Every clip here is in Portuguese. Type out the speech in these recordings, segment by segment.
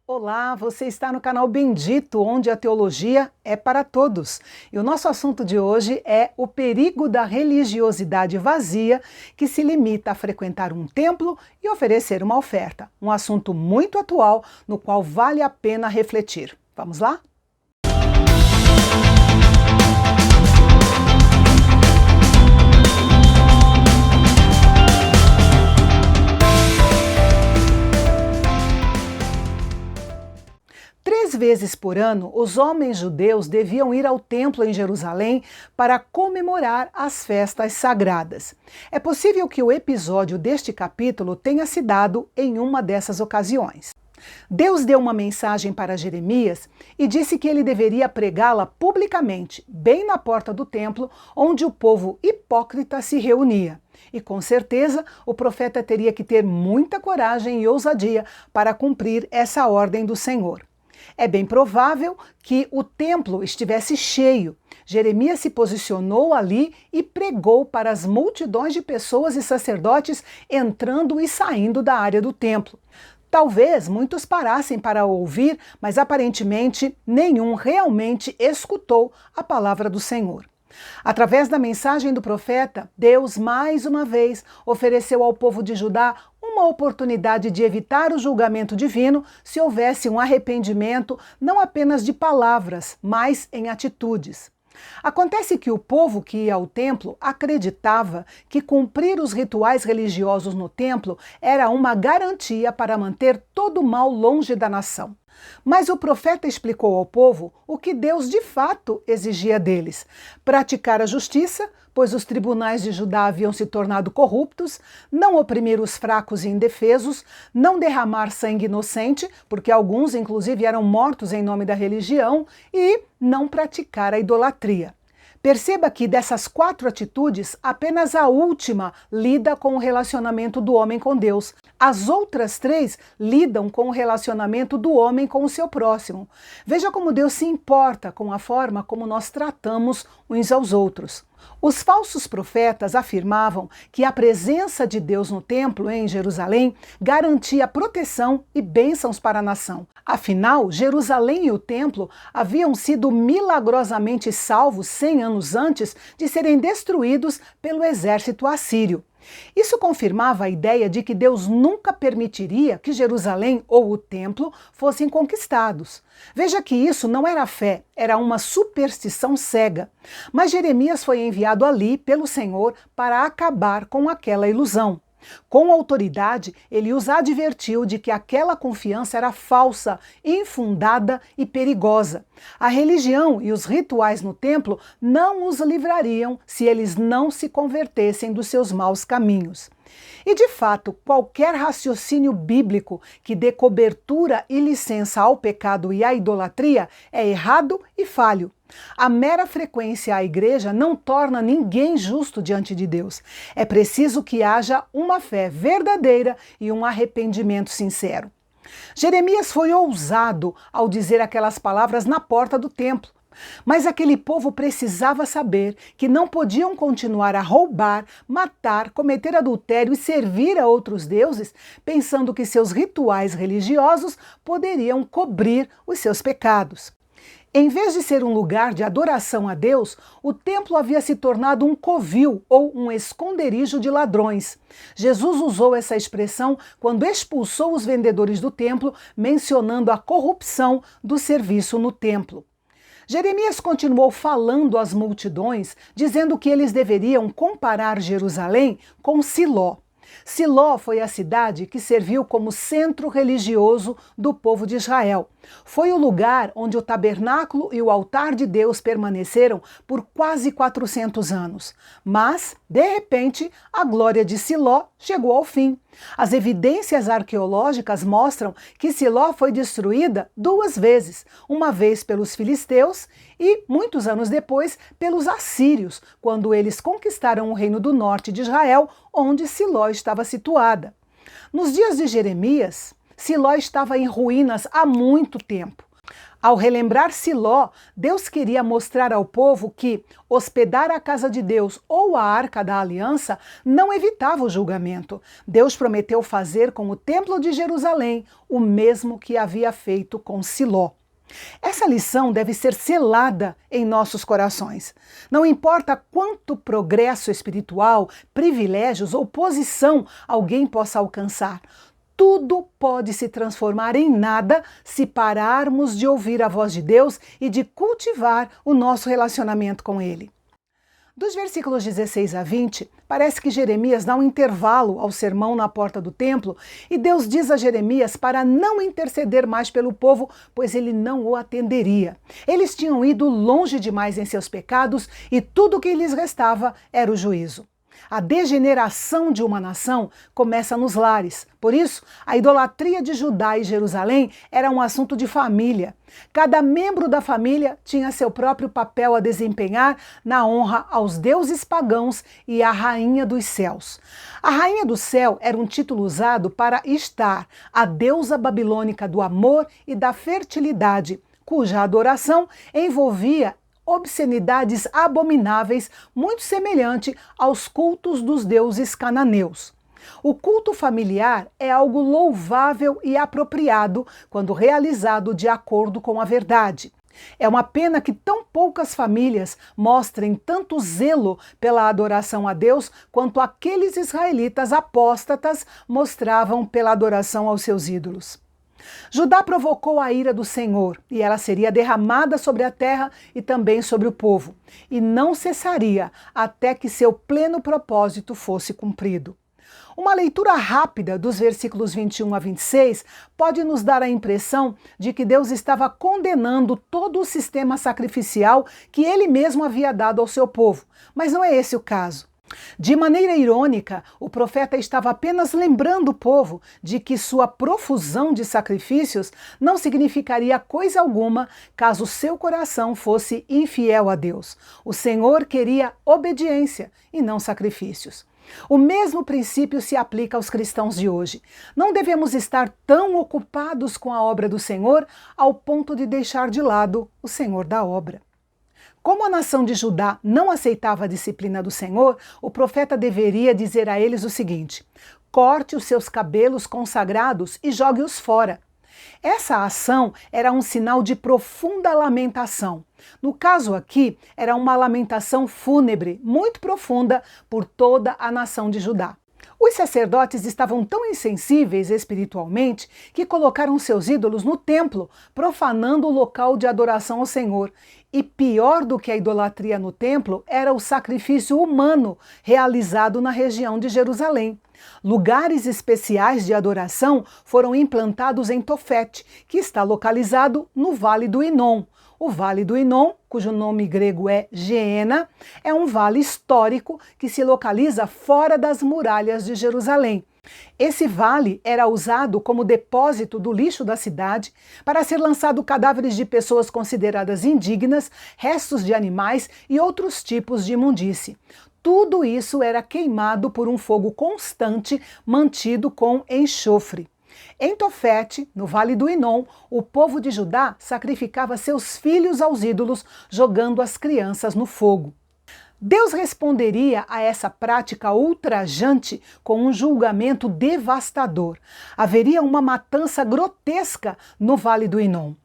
Olá, você está no canal Bendito, onde a teologia é para todos. E o nosso assunto de hoje é o perigo da religiosidade vazia que se limita a frequentar um templo e oferecer uma oferta. Um assunto muito atual, no qual vale a pena refletir. Vamos lá? Três vezes por ano, os homens judeus deviam ir ao templo em Jerusalém para comemorar as festas sagradas. É possível que o episódio deste capítulo tenha se dado em uma dessas ocasiões. Deus deu uma mensagem para Jeremias e disse que ele deveria pregá-la publicamente, bem na porta do templo, onde o povo hipócrita se reunia. E com certeza o profeta teria que ter muita coragem e ousadia para cumprir essa ordem do Senhor. É bem provável que o templo estivesse cheio. Jeremias se posicionou ali e pregou para as multidões de pessoas e sacerdotes entrando e saindo da área do templo. Talvez muitos parassem para ouvir, mas aparentemente nenhum realmente escutou a palavra do Senhor. Através da mensagem do profeta, Deus mais uma vez ofereceu ao povo de Judá uma oportunidade de evitar o julgamento divino se houvesse um arrependimento não apenas de palavras, mas em atitudes. Acontece que o povo que ia ao templo acreditava que cumprir os rituais religiosos no templo era uma garantia para manter todo o mal longe da nação. Mas o profeta explicou ao povo o que Deus de fato exigia deles: praticar a justiça, pois os tribunais de Judá haviam se tornado corruptos, não oprimir os fracos e indefesos, não derramar sangue inocente, porque alguns inclusive eram mortos em nome da religião, e não praticar a idolatria. Perceba que dessas quatro atitudes, apenas a última lida com o relacionamento do homem com Deus. As outras três lidam com o relacionamento do homem com o seu próximo. Veja como Deus se importa com a forma como nós tratamos uns aos outros. Os falsos profetas afirmavam que a presença de Deus no templo em Jerusalém garantia proteção e bênçãos para a nação. Afinal, Jerusalém e o templo haviam sido milagrosamente salvos 100 anos antes de serem destruídos pelo exército assírio. Isso confirmava a ideia de que Deus nunca permitiria que Jerusalém ou o templo fossem conquistados. Veja que isso não era fé, era uma superstição cega. Mas Jeremias foi enviado ali pelo Senhor para acabar com aquela ilusão. Com autoridade, ele os advertiu de que aquela confiança era falsa, infundada e perigosa. A religião e os rituais no templo não os livrariam se eles não se convertessem dos seus maus caminhos. E de fato, qualquer raciocínio bíblico que dê cobertura e licença ao pecado e à idolatria é errado e falho. A mera frequência à igreja não torna ninguém justo diante de Deus. É preciso que haja uma fé verdadeira e um arrependimento sincero. Jeremias foi ousado ao dizer aquelas palavras na porta do templo. Mas aquele povo precisava saber que não podiam continuar a roubar, matar, cometer adultério e servir a outros deuses, pensando que seus rituais religiosos poderiam cobrir os seus pecados. Em vez de ser um lugar de adoração a Deus, o templo havia se tornado um covil ou um esconderijo de ladrões. Jesus usou essa expressão quando expulsou os vendedores do templo, mencionando a corrupção do serviço no templo. Jeremias continuou falando às multidões, dizendo que eles deveriam comparar Jerusalém com Siló. Siló foi a cidade que serviu como centro religioso do povo de Israel. Foi o lugar onde o tabernáculo e o altar de Deus permaneceram por quase 400 anos. Mas, de repente, a glória de Siló chegou ao fim. As evidências arqueológicas mostram que Siló foi destruída duas vezes, uma vez pelos filisteus e, muitos anos depois, pelos assírios, quando eles conquistaram o reino do norte de Israel, onde Siló estava situada. Nos dias de Jeremias, Siló estava em ruínas há muito tempo. Ao relembrar Siló, Deus queria mostrar ao povo que hospedar a casa de Deus ou a Arca da Aliança não evitava o julgamento. Deus prometeu fazer com o Templo de Jerusalém o mesmo que havia feito com Siló. Essa lição deve ser selada em nossos corações. Não importa quanto progresso espiritual, privilégios ou posição alguém possa alcançar, tudo pode se transformar em nada se pararmos de ouvir a voz de Deus e de cultivar o nosso relacionamento com Ele. Dos versículos 16 a 20, parece que Jeremias dá um intervalo ao sermão na porta do templo e Deus diz a Jeremias para não interceder mais pelo povo, pois ele não o atenderia. Eles tinham ido longe demais em seus pecados e tudo o que lhes restava era o juízo. A degeneração de uma nação começa nos lares. Por isso, a idolatria de Judá e Jerusalém era um assunto de família. Cada membro da família tinha seu próprio papel a desempenhar na honra aos deuses pagãos e à rainha dos céus. A rainha do céu era um título usado para Ishtar, a deusa babilônica do amor e da fertilidade, cuja adoração envolvia obscenidades abomináveis, muito semelhante aos cultos dos deuses cananeus. O culto familiar é algo louvável e apropriado quando realizado de acordo com a verdade. É uma pena que tão poucas famílias mostrem tanto zelo pela adoração a Deus quanto aqueles israelitas apóstatas mostravam pela adoração aos seus ídolos. Judá provocou a ira do Senhor, e ela seria derramada sobre a terra e também sobre o povo, e não cessaria até que seu pleno propósito fosse cumprido. Uma leitura rápida dos versículos 21 a 26 pode nos dar a impressão de que Deus estava condenando todo o sistema sacrificial que ele mesmo havia dado ao seu povo, mas não é esse o caso. De maneira irônica, o profeta estava apenas lembrando o povo de que sua profusão de sacrifícios não significaria coisa alguma caso seu coração fosse infiel a Deus. O Senhor queria obediência e não sacrifícios. O mesmo princípio se aplica aos cristãos de hoje. Não devemos estar tão ocupados com a obra do Senhor ao ponto de deixar de lado o Senhor da obra. Como a nação de Judá não aceitava a disciplina do Senhor, o profeta deveria dizer a eles o seguinte: corte os seus cabelos consagrados e jogue-os fora. Essa ação era um sinal de profunda lamentação. No caso aqui, era uma lamentação fúnebre, muito profunda por toda a nação de Judá. Os sacerdotes estavam tão insensíveis espiritualmente que colocaram seus ídolos no templo, profanando o local de adoração ao Senhor. E pior do que a idolatria no templo era o sacrifício humano realizado na região de Jerusalém. Lugares especiais de adoração foram implantados em Tofete, que está localizado no Vale do Inom. O Vale do Inom, cujo nome grego é Geena, é um vale histórico que se localiza fora das muralhas de Jerusalém. Esse vale era usado como depósito do lixo da cidade para ser lançado cadáveres de pessoas consideradas indignas, restos de animais e outros tipos de imundície. Tudo isso era queimado por um fogo constante mantido com enxofre. Em Tofete, no Vale do Inom, o povo de Judá sacrificava seus filhos aos ídolos, jogando as crianças no fogo. Deus responderia a essa prática ultrajante com um julgamento devastador. Haveria uma matança grotesca no Vale do Inom.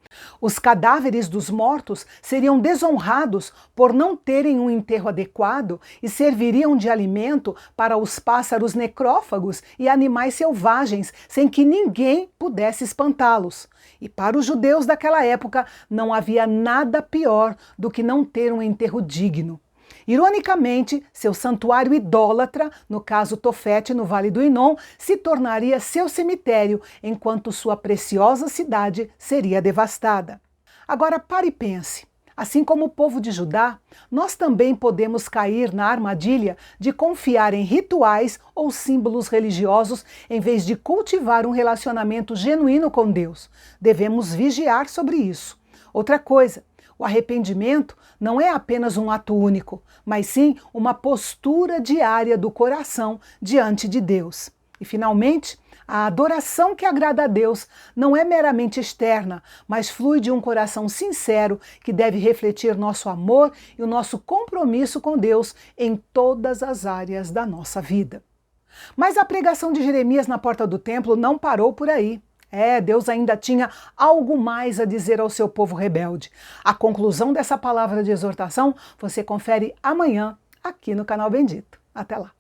Os cadáveres dos mortos seriam desonrados por não terem um enterro adequado e serviriam de alimento para os pássaros necrófagos e animais selvagens, sem que ninguém pudesse espantá-los. E para os judeus daquela época não havia nada pior do que não ter um enterro digno. Ironicamente, seu santuário idólatra, no caso Tofete, no Vale do Inom, se tornaria seu cemitério, enquanto sua preciosa cidade seria devastada. Agora pare e pense. Assim como o povo de Judá, nós também podemos cair na armadilha de confiar em rituais ou símbolos religiosos em vez de cultivar um relacionamento genuíno com Deus. Devemos vigiar sobre isso. Outra coisa, o arrependimento não é apenas um ato único, mas sim uma postura diária do coração diante de Deus. E, finalmente, A adoração que agrada a Deus não é meramente externa, mas flui de um coração sincero que deve refletir nosso amor e o nosso compromisso com Deus em todas as áreas da nossa vida. Mas a pregação de Jeremias na porta do templo não parou por aí. Deus ainda tinha algo mais a dizer ao seu povo rebelde. A conclusão dessa palavra de exortação você confere amanhã aqui no canal Bendito. Até lá!